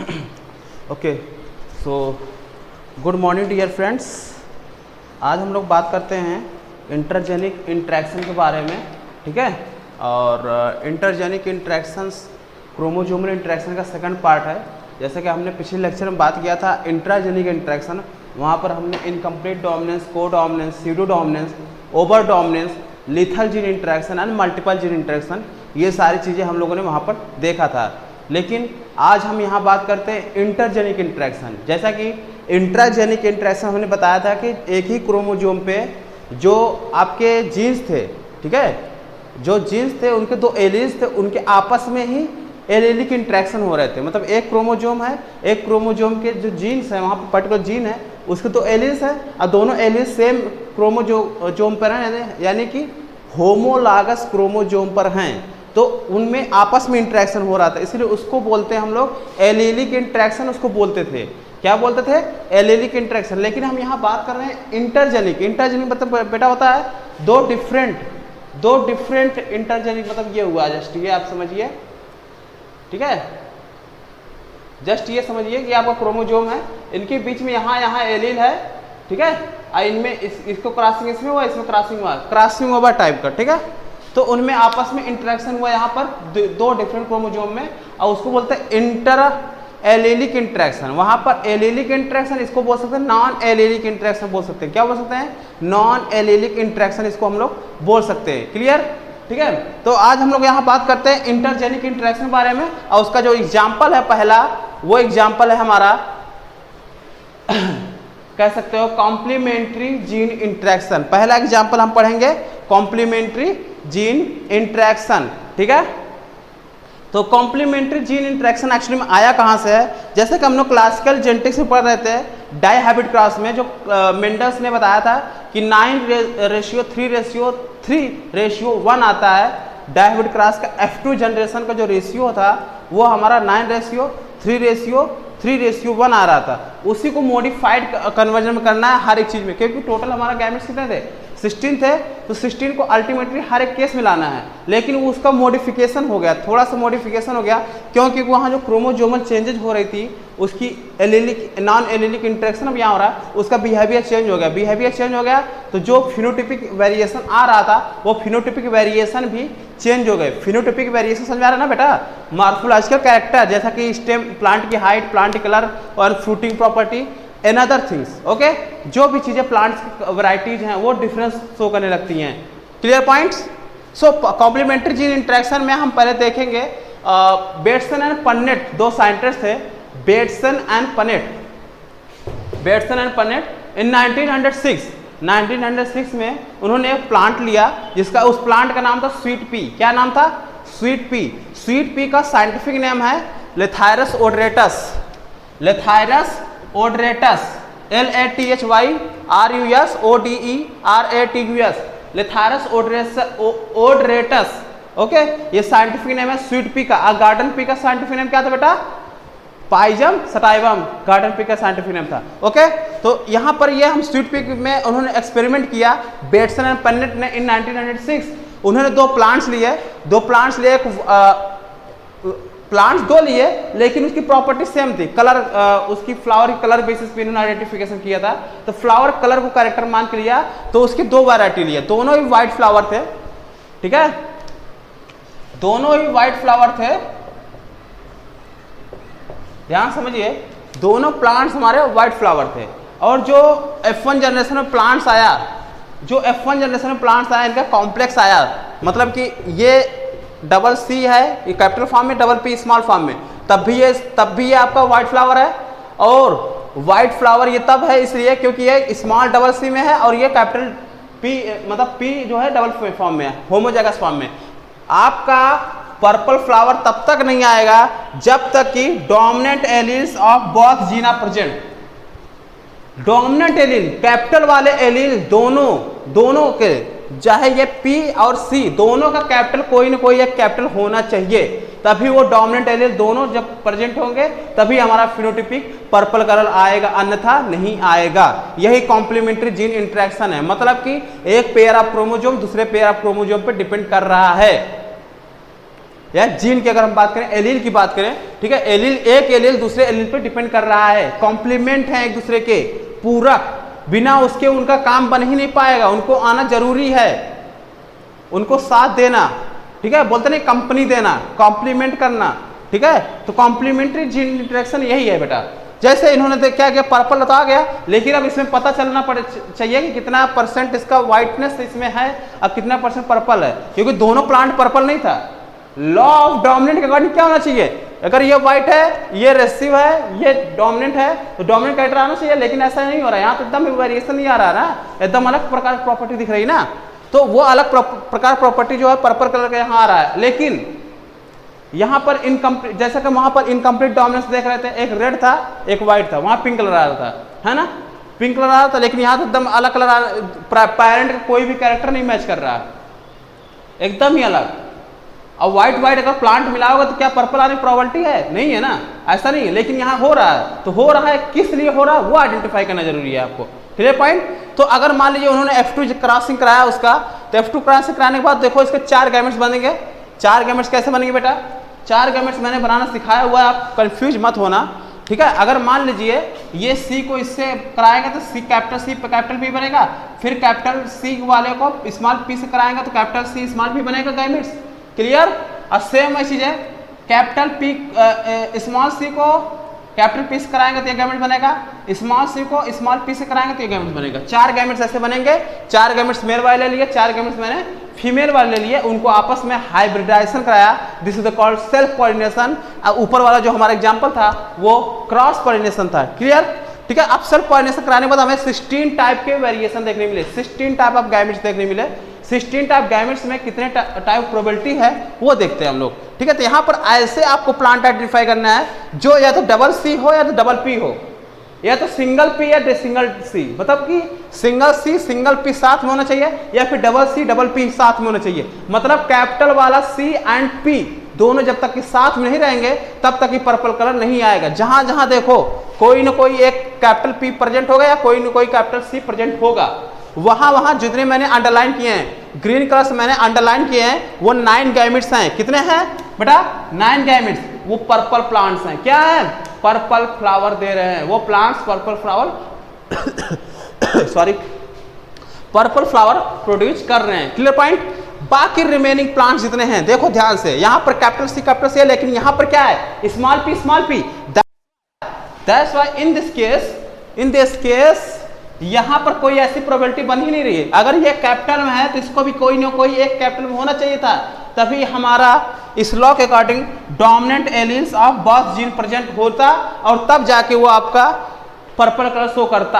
Okay, so good morning dear friends. आज हम लोग बात करते हैं इंटरजेनिक इंट्रैक्शन के बारे में, ठीक है। और इंटरजेनिक इंट्रैक्शंस क्रोमोसोमल इंट्रैक्शन का सेकंड पार्ट है। जैसे कि हमने पिछले लेक्चर में बात किया था इंट्राजेनिक इंट्रैक्शन, वहाँ पर हमने incomplete dominance, codominance, pseudo dominance, overdominance, lethal gene interaction and multiple gene interaction, ये सारी चीज़ें हम लोगों ने वहाँ पर देखा था। लेकिन आज हम यहाँ बात करते हैं इंटरजेनिक इंट्रैक्शन। जैसा कि इंट्राजेनिक इंट्रैक्शन हमने बताया था कि एक ही क्रोमोसोम पे जो आपके जीन्स थे, ठीक है, जो जीन्स थे उनके दो एलील्स थे, उनके आपस में ही एलीलिक इंट्रैक्शन हो रहे थे। मतलब एक क्रोमोसोम है, एक क्रोमोसोम के जो जीन्स है, वहाँ पर पर्टिकुलर जीन है, उसके दो एलील्स है और दोनों एलील्स सेम क्रोमोसोम पर हैं, यानी कि होमोलागस क्रोमोसोम पर हैं, तो उनमें आपस में इंट्रैक्शन हो रहा था, इसलिए उसको बोलते हैं हम लोग एलीलिक इंट्रैक्शन, उसको बोलते थे। क्या बोलते थे? Allelic interaction. लेकिन हम यहाँ बात कर रहे हैं इंटरजेनिक। इंटरजेनिक मतलब बेटा होता है दो डिफरेंट इंटरजेनिक, मतलब ये हुआ, जस्ट ये आप समझिए, ठीक है। जस्ट ये समझिए कि आपका क्रोमोसोम है, इनके बीच में यहाँ एलील है, ठीक है, और इनमें इसको क्रॉसिंग इसमें हुआ, इसमें क्रॉसिंग हुआ टाइप का, ठीक है। तो उनमें आपस में इंटरेक्शन हुआ यहाँ पर दो डिफरेंट क्रोमोसोम में, और उसको बोलते हैं इंटर एलीलिक इंटरेक्शन। वहाँ पर एलीलिक इंटरेक्शन इसको बोल सकते हैं, नॉन एलीलिक इंटरेक्शन बोल सकते हैं। क्या बोल सकते हैं? नॉन एलीलिक इंटरेक्शन इसको हम लोग बोल सकते हैं। क्लियर? ठीक है। तो आज हम लोग यहाँ बात करते हैं इंटरजेनिक इंटरेक्शन के बारे में, और उसका जो एग्जाम्पल है पहला, वो एग्जाम्पल है हमारा कह सकते हो कॉम्प्लीमेंट्री जीन इंटरेक्शन। पहला एग्जाम्पल हम पढ़ेंगे कॉम्प्लीमेंट्री जीन इंट्रैक्शन, ठीक है। तो कॉम्प्लीमेंट्री जीन इंट्रैक्शन एक्चुअली में आया कहाँ से है? जैसे कि हम लोग क्लासिकल जेनेटिक्स में पढ़ रहे थे डाइहैबिट क्रॉस में, जो मेंडल्स ने बताया था कि 9:3:3:1 आता है। डाइहैबिट क्रॉस का F2 जनरेशन का जो रेशियो था वो हमारा 9:3:3:1 आ रहा था। उसी को मॉडिफाइड कन्वर्जन में करना है हर एक चीज़ में, क्योंकि टोटल हमारा गैमेट्स कितने थे? 16 थे, तो 16 को अल्टीमेटली हर एक केस में लाना है। लेकिन उसका मॉडिफिकेशन हो गया, थोड़ा सा मॉडिफिकेशन हो गया, क्योंकि वहाँ जो क्रोमोसोमल चेंजेज हो रही थी, उसकी एलीलिक नॉन एलीलिक इंटरेक्शन अब यहाँ हो रहा है, उसका बिहेवियर चेंज हो गया। बिहेवियर चेंज हो गया तो जो फिनोटिपिक वेरिएशन आ रहा था, वो फिनोटिपिक वेरिएशन भी चेंज हो गए। फिनोटिपिक वेरिएशन समझ आ रहा है ना बेटा? मॉर्फोलॉजिकल कैरेक्टर, जैसा कि स्टेम, प्लांट की हाइट, प्लांट कलर और fruiting property and other things, okay. जो भी चीज़ें प्लांट्स की वैरायटीज हैं वो डिफरेंस शो करने लगती हैं। Clear points? So complementary gene interaction में हम पहले देखेंगे बेटसन एंड पन्नेट, दो साइंटिस्ट थे, बेटसन एंड पन्नेट इन 1906 में उन्होंने एक प्लांट लिया, जिसका उस प्लांट का नाम था स्वीट पी। क्या नाम था? Sweet pea. स्वीट पी का साइंटिफिक नेम है Lathyrus odoratus. LATHYRUSODERATUS, Lathyrus odoratus, okay. ये साइंटिफिक नेम है स्वीट पी का। गार्डन पी का साइंटिफिक नेम क्या था बेटा? पाइजम सटाइवम, गार्डन पी का साइंटिफिक नेम था, ओके। तो यहाँ पर ये हम स्वीट पी में उन्होंने एक्सपेरिमेंट किया, बेटसन एंड पन्नेट ने इन 1906। उन्होंने दो प्लांट्स लिए, प्लांट्स दो लिए, लेकिन उसकी प्रॉपर्टी सेम थी। कलर, उसकी फ्लावर की कलर बेसिस पे इन्होंने आइडेंटिफिकेशन किया था, तो फ्लावर कलर को कैरेक्टर मान के लिया, तो उसकी दो वैरायटी लिए, दोनों ही व्हाइट फ्लावर थे, ठीक है, दोनों ही व्हाइट फ्लावर थे। ध्यान समझिए, दोनों प्लांट्स हमारे व्हाइट फ्लावर थे। और जो F1 जनरेशन में प्लांट्स आया, इनका कॉम्प्लेक्स आया, मतलब कि ये डबल C है, ये कैपिटल फॉर्म में, डबल P स्मॉल फॉर्म में, तब भी ये आपका व्हाइट फ्लावर है। और व्हाइट फ्लावर ये तब है इसलिए क्योंकि ये स्मॉल डबल C में है, और ये कैपिटल P, मतलब P जो है डबल फॉर्म में है, होमोजाइगस फॉर्म में। आपका पर्पल फ्लावर तब तक नहीं आएगा जब तक कि dominant alleles of both gene are present. Dominant allele, capital वाले एलील दोनों के, चाहे ये P और C दोनों का कैपिटल कोई ना कोई एक कैपिटल होना चाहिए, तभी वो डोमिनेंट एलील दोनों जब प्रेजेंट होंगे तभी हमारा फिनोटिपिक पर्पल कलर आएगा, अन्यथा नहीं आएगा। यही कॉम्प्लीमेंट्री जीन इंट्रैक्शन है, मतलब कि एक पेयर ऑफ क्रोमोसोम दूसरे पेयर ऑफ क्रोमोसोम पे डिपेंड कर रहा है। या जीन की अगर हम बात करें, एलील की बात करें, ठीक है, एलील, एक एलील दूसरे एलील पे डिपेंड कर रहा है, कॉम्प्लीमेंट है एक दूसरे के, पूरक, बिना उसके उनका काम बन ही नहीं पाएगा, उनको आना जरूरी है, उनको साथ देना, ठीक है, बोलते नहीं कंपनी देना, कॉम्प्लीमेंट करना, ठीक है। तो कॉम्प्लीमेंट्री जीन इंटरेक्शन यही है बेटा। जैसे इन्होंने क्या किया, पर्पल तो आ गया, लेकिन अब इसमें पता चलना चाहिए कि कितना परसेंट इसका व्हाइटनेस इसमें है और कितना परसेंट पर्पल है, क्योंकि दोनों प्लांट पर्पल नहीं था। लॉ ऑफ डोमिनेंट के अकॉर्डिंग क्या होना चाहिए, अगर ये व्हाइट है, ये रेसिव है, ये डोमिनेंट है, तो डोमिनेंट कैरेक्टर आना चाहिए, लेकिन ऐसा नहीं हो रहा है, यहाँ तो एकदम वेरिएशन नहीं आ रहा ना, एकदम अलग प्रकार की प्रॉपर्टी दिख रही ना, तो वो अलग प्रकार प्रॉपर्टी जो है पर्पल कलर का यहाँ आ रहा है। लेकिन यहाँ पर इनकम्प्लीट, जैसा कि वहां पर इनकम्प्लीट डोमिनेंस देख रहे थे, एक रेड था एक व्हाइट था, वहां पिंक कलर आ रहा था, है ना, पिंक कलर आ रहा था, लेकिन यहाँ तो एकदम अलग कलर आ रहा, पेरेंट का कोई भी कैरेक्टर नहीं मैच कर रहा है, एकदम ही अलग। अब व्हाइट व्हाइट अगर प्लांट मिला होगा तो क्या पर्पल आने की प्रोबेबिलिटी है, नहीं है ना, ऐसा नहीं है, लेकिन यहाँ हो रहा है, तो हो रहा है किस लिए हो रहा है वो आइडेंटिफाई करना जरूरी है आपको, क्लियर पॉइंट। तो अगर मान लीजिए उन्होंने F2 क्रॉसिंग कराया उसका, तो F2 क्रॉसिंग कराने के बाद देखो इसके 4 गैमेट्स बनेंगे। 4 गैमेट्स कैसे बनेंगे बेटा, 4 गैमेट्स मैंने बनाना सिखाया हुआ है, आप कंफ्यूज मत होना, ठीक है। अगर मान लीजिए ये C को इससे कराएंगे तो C capital C capital P बनेगा, फिर कैपिटल C वाले को स्मॉल p से कराएंगे तो कैपिटल C स्मॉल p बनेगा गैमेट्स, क्लियर। और सेम वही चीज है, कैपिटल P स्मॉल c को कैपिटल P से कराएंगे तो ये गैमेट बनेगा, स्मॉल c को स्मॉल p से कराएंगे तो ये गैमेट बनेगा। 4 गैमेट्स ऐसे बनेंगे, 4 गैमेट्स मेल वाले ले लिए, 4 गैमेट्स मैंने फीमेल वाले ले लिए, उनको आपस में हाइब्रिडाइजेशन कराया, this is the called self pollination. ऊपर वाला जो हमारा एग्जांपल था वो क्रॉस पॉलिनेशन था, क्लियर, ठीक है। अब सेल्फ पॉलिनेशन कराने के बाद हमें 16 टाइप के वेरिएशन देखने मिले, 16 टाइप ऑफ गैमेट्स देखने मिले। 16 टाइप गैमेट्स में कितने टाइप प्रोबेबिलिटी है वो देखते हैं हम लोग, ठीक है। तो यहाँ पर ऐसे आपको प्लांट आइडेंटिफाई करना है जो या तो डबल C हो या तो डबल P हो, या तो सिंगल P या सिंगल C, मतलब कि सिंगल C सिंगल P साथ में होना चाहिए, या फिर डबल C डबल P साथ में होना चाहिए। मतलब कैपिटल वाला C एंड P दोनों जब तक कि साथ में नहीं रहेंगे तब तक ही पर्पल कलर नहीं आएगा। जहां जहां देखो कोई ना कोई एक कैपिटल P प्रेजेंट होगा या कोई ना कोई कैपिटल C प्रेजेंट होगा, वहां वहां जितने मैंने अंडरलाइन किए हैं, ग्रीन कलर से मैंने अंडरलाइन किए हैं, वो 9 गैमेट्स हैं। कितने हैं बेटा, 9 गैमेट्स, वो पर्पल प्लांट्स हैं। क्या है, पर्पल फ्लावर दे रहे हैं, वो plants purple flower sorry purple flower produce कर रहे हैं, क्लियर पॉइंट। बाकी रिमेनिंग प्लांट्स जितने हैं देखो ध्यान से, यहां पर कैपिटल C कैपिटल C है, लेकिन यहां पर क्या है, small p, that's why in this case यहां पर कोई ऐसी प्रोबेबिलिटी बन ही नहीं रही है। अगर ये कैपिटल में है तो इसको भी कोई ना कोई एक कैपिटल में होना चाहिए था, तभी हमारा इस लॉ के according dominant alleles of both gene present होता और तब जाके वो आपका पर्पल कलर शो करता,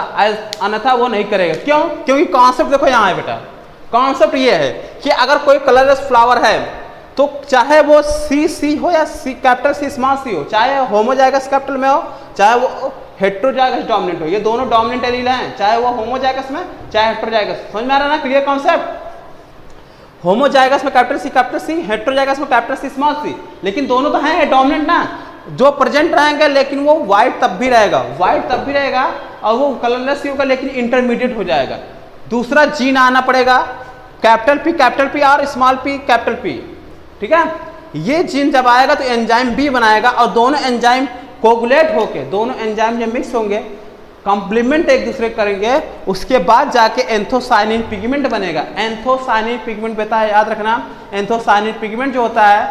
अन्यथा वो नहीं करेगा। क्यों, क्योंकि कॉन्सेप्ट देखो यहाँ है बेटा, कॉन्सेप्ट ये है कि अगर कोई कलरलेस फ्लावर है तो चाहे वो C हो या कैपिटल C स्मॉल c हो, चाहे होमोजाइगस कैपिटल में हो, चाहे वो हेट्रोजाइगस डोमिनेंट हो, ये दोनों डोमिनेंट एलील हैं, चाहे वो होमोजाइगस में चाहे हेट्रोजाइगस। समझ में आ रहा है ना, क्लियर कॉन्सेप्ट। होमोजाइगस में कैपिटल C, हेट्रोजाइगस में कैपिटल C स्मॉल c, लेकिन दोनों तो हैं डोमिनेंट ना, जो प्रेजेंट रहेंगे, लेकिन वो व्हाइट तब भी रहेगा, और वो कलरलेस होगा लेकिन इंटरमीडिएट हो जाएगा। दूसरा जीन आना पड़ेगा, कैपिटल P और स्मॉल p कैपिटल P, ठीक है। ये जीन जब आएगा तो एंजाइम B बनाएगा, और दोनों एंजाइम कोगुलेट होके, दोनों एंजाइम जब मिक्स होंगे, कॉम्प्लीमेंट एक दूसरे करेंगे, उसके बाद जाके एंथोसायनिन पिगमेंट बनेगा। एंथोसायनिन पिगमेंट बेटा याद रखना, एंथोसायनिन पिगमेंट जो होता है,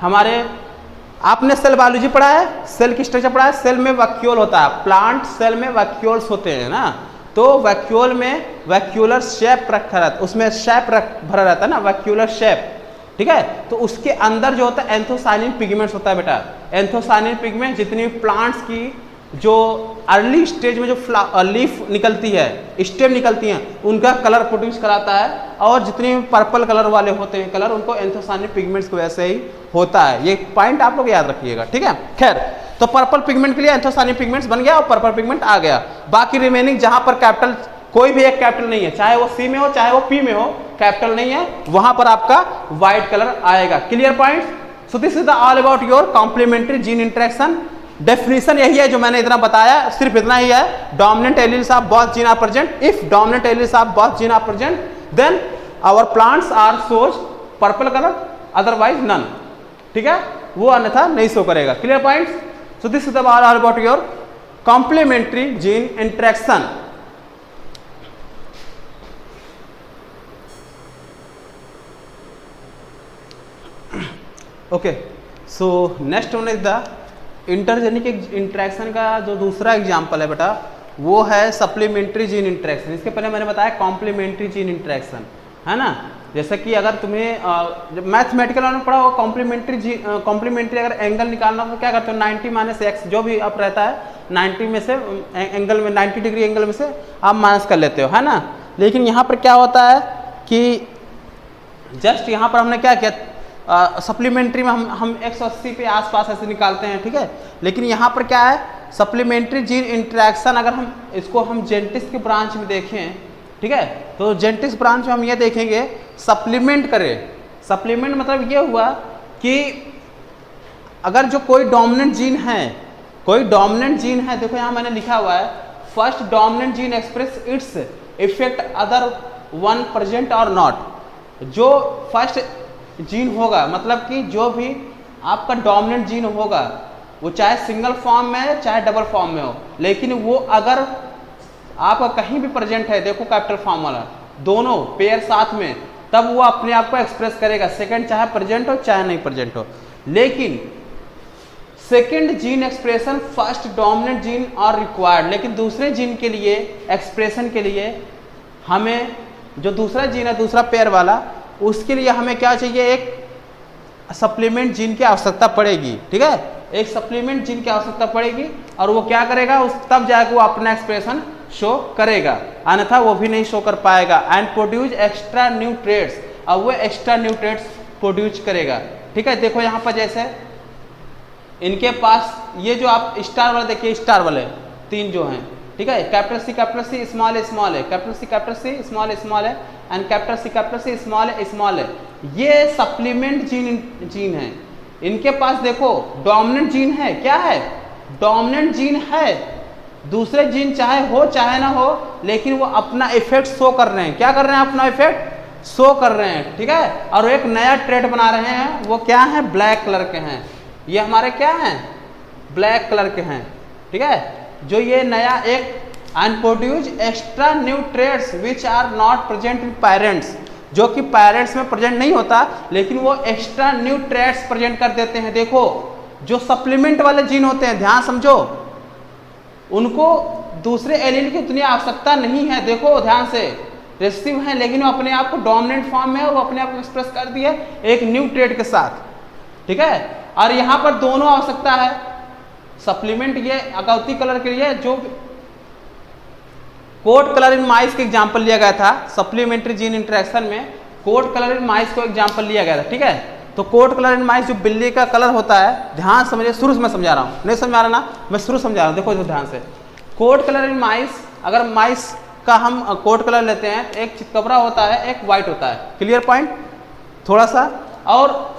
हमारे आपने सेल बायोलॉजी पढ़ा है, सेल की स्ट्रक्चर पढ़ा है, सेल में वैक्यूल होता है, प्लांट सेल में वैक्यूल्स होते हैं ना, तो वैक्यूल में वैक्यूलर शेप रखा रहता है, उसमें शेप भरा रहता है ना, वैक्यूलर शेप, ठीक है। तो उसके अंदर जो होता है एंथोसायनिन पिगमेंट्स होता है बेटा। एंथोसायनिन पिगमेंट जितनी प्लांट्स की जो अर्ली स्टेज में जो लीफ निकलती है, स्टेम निकलती हैं, उनका कलर प्रोड्यूस कराता है, और जितने पर्पल कलर वाले होते हैं कलर, उनको एंथोसायनिन पिगमेंट्स की वजह से ही होता है। ये पॉइंट आप लोग याद रखिएगा, ठीक है। खैर, तो पर्पल पिगमेंट के लिए एंथोसायनिन पिगमेंट्स बन गया और पर्पल पिगमेंट आ गया। बाकी रिमेनिंग जहां पर कैपिटल कोई भी एक कैपिटल नहीं है, चाहे वो C में हो चाहे वो P में हो, कैपिटल नहीं है, वहां पर आपका व्हाइट कलर आएगा, clear point. So this is the all about your complementary gene interaction. Definition यही है जो मैंने इतना बताया, सिर्फ इतना ही है। Dominant alleles of both gene are present, if dominant alleles of both gene are present then our plants are shows purple colour, otherwise none, ठीक है, वो अन्यथा नहीं शो करेगा। Clear point? So this is the all about your complementary gene interaction. Okay, so next one is the intergenic interaction का जो दूसरा example है बेटा, वो है सप्लीमेंट्री जीन इंटरेक्शन। इसके पहले मैंने बताया कॉम्प्लीमेंट्री जीन इंटरेक्शन, है ना। जैसे कि अगर तुम्हें मैथमेटिकल में पढ़ा हो कॉम्प्लीमेंट्री अगर एंगल निकालना हो तो क्या करते हो, 90 - x जो भी अप रहता है 90 में से एंगल में 90 डिग्री एंगल में से आप माइनस कर लेते हो, है ना। लेकिन यहाँ पर क्या होता है कि जस्ट यहाँ पर हमने क्या किया, सप्लीमेंट्री में हम 180 पे आसपास ऐसे निकालते हैं, ठीक है। लेकिन यहाँ पर क्या है, सप्लीमेंट्री जीन इंटरेक्शन अगर हम इसको जेनेटिक्स के ब्रांच में देखें, ठीक है, तो जेनेटिक्स ब्रांच में हम ये देखेंगे सप्लीमेंट करें। सप्लीमेंट मतलब ये हुआ कि अगर जो कोई डोमिनेंट जीन है, देखो यहाँ मैंने लिखा हुआ है first dominant gene express its effect other one present और नॉट। जो फर्स्ट जीन होगा मतलब कि जो भी आपका डोमिनेंट जीन होगा वो चाहे सिंगल फॉर्म में है चाहे डबल फॉर्म में हो, लेकिन वो अगर आपका कहीं भी प्रेजेंट है, देखो कैपिटल फॉर्म वाला, दोनों पेयर साथ में, तब वो अपने आप को एक्सप्रेस करेगा। सेकंड चाहे प्रेजेंट हो चाहे नहीं प्रेजेंट हो। लेकिन second gene expression first dominant gene और रिक्वायर्ड, लेकिन दूसरे जीन के लिए एक्सप्रेशन के लिए हमें जो दूसरा जीन है दूसरा पेयर वाला, उसके लिए हमें क्या चाहिए, एक सप्लीमेंट जीन की आवश्यकता पड़ेगी, ठीक है। एक सप्लीमेंट जीन की आवश्यकता पड़ेगी और वो क्या करेगा, उस तब जाकर वो अपना एक्सप्रेशन शो करेगा, अन्यथा वो भी नहीं शो कर पाएगा। And produce extra new traits, अब वो एक्स्ट्रा न्यू ट्रेड्स प्रोड्यूस करेगा, ठीक है। देखो यहाँ पर जैसे इनके पास ये जो आप स्टार वाले देखिए, स्टार वाले तीन जो हैं, ठीक है, कैपिटल सी स्मॉल है, कैपिटल सी स्मॉल है एंड कैपिटल सी स्मॉल है। ये सप्लीमेंट जीन है। इनके पास देखो डोमिनेंट जीन है, क्या है, डोमिनेंट जीन है। दूसरे जीन चाहे हो चाहे ना हो, लेकिन वो अपना इफेक्ट शो कर रहे हैं। क्या कर रहे हैं, अपना इफेक्ट शो कर रहे हैं, ठीक है। और एक नया ट्रेड बना रहे हैं, वो क्या है, ब्लैक कलर के हैं। ये हमारे क्या हैं, ब्लैक कलर के हैं, ठीक है। जो ये नया एक and produce extra new traits which are not present in parents, जो कि पेरेंट्स में प्रेजेंट नहीं होता, लेकिन वो एक्स्ट्रा न्यू ट्रेड्स प्रेजेंट कर देते हैं। देखो जो सप्लीमेंट वाले जीन होते हैं, ध्यान समझो, उनको दूसरे एलील की उतनी आवश्यकता नहीं है। देखो ध्यान से, रेसिसिव है लेकिन वो अपने आप को डोमिनेंट फॉर्म में, वो अपने आप को एक्सप्रेस कर दिए एक न्यू ट्रेड के साथ, ठीक है। और यहाँ पर दोनों आवश्यकता है, सप्लीमेंट ये अगौती कलर के लिए, जो कोड कलर इन माइस के एग्जांपल लिया गया था सप्लीमेंट्री जीन इंटरेक्शन में, कोड कलर इन माइस को एग्जांपल लिया गया था, ठीक है। तो कोड कलर इन माइस जो बिल्ली का कलर होता है, ध्यान समझिए, शुरू से मैं समझा रहा हूँ, नहीं समझा रहा ना, मैं शुरू समझा रहा हूँ, देखो ध्यान से। कोड कलर इन माइस, अगर माइस का हम कोड कलर लेते हैं, एक चितकबरा होता है एक वाइट होता है, क्लियर पॉइंट थोड़ा सा। और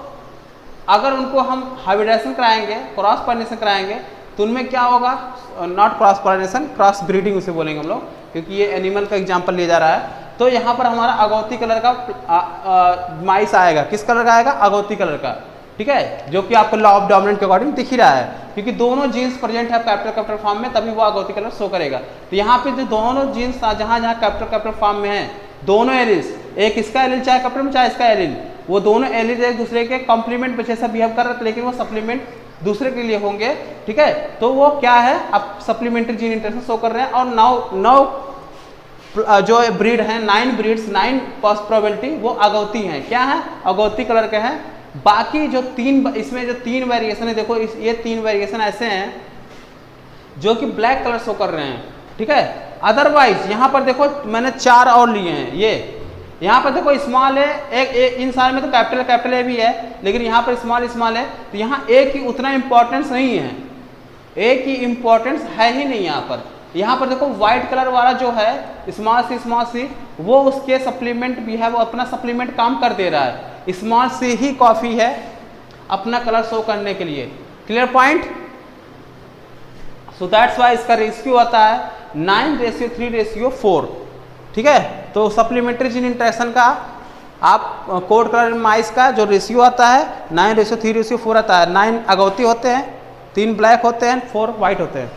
अगर उनको हम हाइब्रिडाइजेशन कराएंगे, क्रॉस पॉलिनेशन कराएंगे, तो उनमें क्या होगा, not cross pollination, cross breeding उसे बोलेंगे हम लोग, क्योंकि ये एनिमल का एग्जांपल लिया जा रहा है। तो यहाँ पर हमारा अगौती कलर का माइस आएगा, किस कलर का आएगा, अगौती कलर का, ठीक है, जो कि आपको लॉ ऑफ डोमिनेंट के अकॉर्डिंग दिख ही रहा है, क्योंकि दोनों जीन्स प्रेजेंट है कैपिटल फॉर्म में, तभी वो अगौती कलर शो करेगा। तो यहाँ पे जो दोनों जीन्स जहाँ जहाँ कैपिटल फॉर्म में है, दोनों एलिल्स, एक इसका एलिल चाहे कैपिटल में चाहे इसका एलिल, वो दोनों एलिल एक दूसरे के कॉम्प्लीमेंट पे जैसा बिहेव कर रहे थे, लेकिन वो सप्लीमेंट दूसरे के लिए होंगे, ठीक है। तो वो क्या है, अब सप्लीमेंट्री जीन इंटरेक्शन शो कर रहे हैं। और नौ जो ब्रीड हैं, 9 ब्रीड्स, 9 प्रोबेबिलिटी, वो अगौती हैं, क्या है, अगौती कलर के हैं। बाकी जो इसमें जो 3 वेरिएशन है, देखो ये 3 वेरिएशन ऐसे हैं जो कि ब्लैक कलर शो कर रहे हैं, ठीक है। अदरवाइज यहाँ पर देखो मैंने 4 और लिए हैं, ये यहाँ पर देखो स्मॉल है, एक इन सारे में तो कैपिटल ए भी है, लेकिन यहाँ पर स्मॉल है, तो यहाँ ए की उतना इंपॉर्टेंस नहीं है, ए की इंपॉर्टेंस है ही नहीं यहाँ पर। यहाँ पर देखो व्हाइट कलर वाला जो है स्मॉल सी, वो उसके सप्लीमेंट भी है, वो अपना सप्लीमेंट काम कर दे रहा है। स्मॉल सी ही कॉफी है अपना कलर शो करने के लिए, clear point. So that's why इसका रेशियो आता है 9:3:4, ठीक है। तो सप्लीमेंट्री जीन इंटरेक्शन का आप कोड कलर माइस का जो रेशियो आता है 9:3:4 आता है। 9 अगौती होते हैं, 3 ब्लैक होते हैं, 4 वाइट होते हैं।